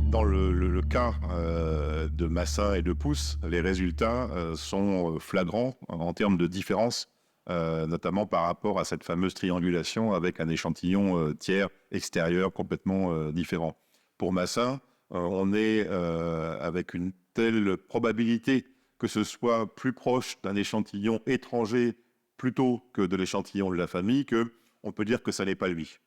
Dans le cas de Massin et de Pousse, les résultats sont flagrants en termes de différence, notamment par rapport à cette fameuse triangulation avec un échantillon tiers extérieur complètement différent. Pour Massin, on est avec une telle probabilité que ce soit plus proche d'un échantillon étranger plutôt que de l'échantillon de la famille que on peut dire que ça n'est pas lui.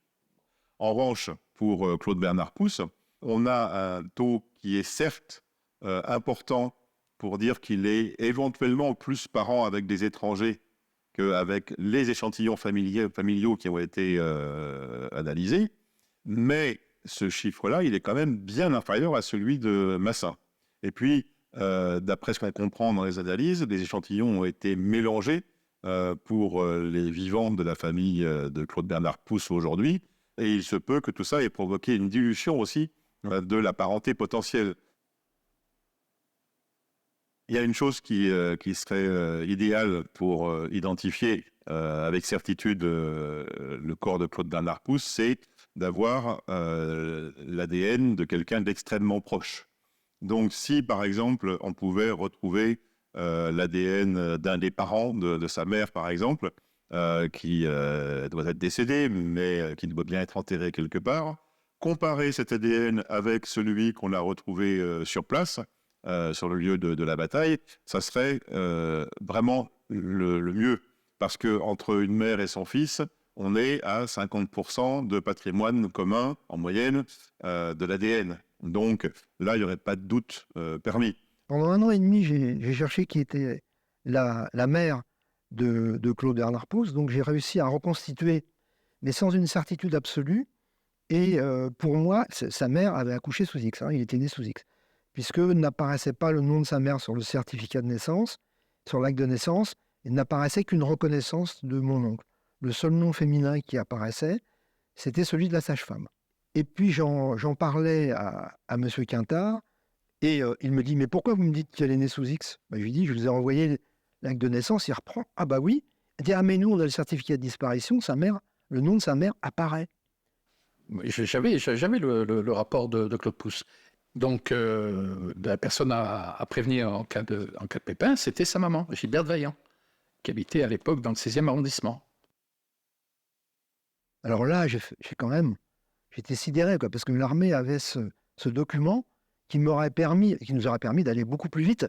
En revanche, pour Claude Bernard Pousse, on a un taux qui est certes important pour dire qu'il est éventuellement plus parent avec des étrangers qu'avec les échantillons familiaux qui ont été analysés, mais ce chiffre-là, il est quand même bien inférieur à celui de Massin. Et puis, d'après ce qu'on comprend dans les analyses, les échantillons ont été mélangés pour les vivants de la famille de Claude Bernard Pousse aujourd'hui, et il se peut que tout ça ait provoqué une dilution aussi de la parenté potentielle. Il y a une chose qui serait idéale pour identifier avec certitude le corps de Claude Bernard Pousse, c'est d'avoir l'ADN de quelqu'un d'extrêmement proche. Donc si, par exemple, on pouvait retrouver l'ADN d'un des parents de sa mère, par exemple, qui doit être décédé, mais qui doit bien être enterré quelque part, comparer cet ADN avec celui qu'on a retrouvé sur place, sur le lieu de la bataille, ça serait vraiment le mieux. Parce que entre une mère et son fils, on est à 50% de patrimoine commun, en moyenne, de l'ADN. Donc là, il n'y aurait pas de doute permis. Pendant 1 an et demi, j'ai cherché qui était la mère de Claude Bernard Pousse, donc j'ai réussi à reconstituer, mais sans une certitude absolue. Et pour moi, sa mère avait accouché sous X, il était né sous X, puisque n'apparaissait pas le nom de sa mère sur le certificat de naissance, sur l'acte de naissance, et n'apparaissait qu'une reconnaissance de mon oncle. Le seul nom féminin qui apparaissait, c'était celui de la sage-femme. Et puis j'en parlais à M. Quintard, et il me dit « Mais pourquoi vous me dites qu'elle est née sous X ?» Je lui dis « Je vous ai envoyé l'acte de naissance. » Il reprend « Ah bah oui. » Il dit « Ah mais nous, on a le certificat de disparition, sa mère, le nom de sa mère apparaît. » J'avais le rapport de Claude Pousse. Donc, la personne à prévenir en cas de pépin, c'était sa maman, Gilberte Vaillant, qui habitait à l'époque dans le 16e arrondissement. Alors là, j'étais sidéré, parce que l'armée avait ce document qui nous aurait permis d'aller beaucoup plus vite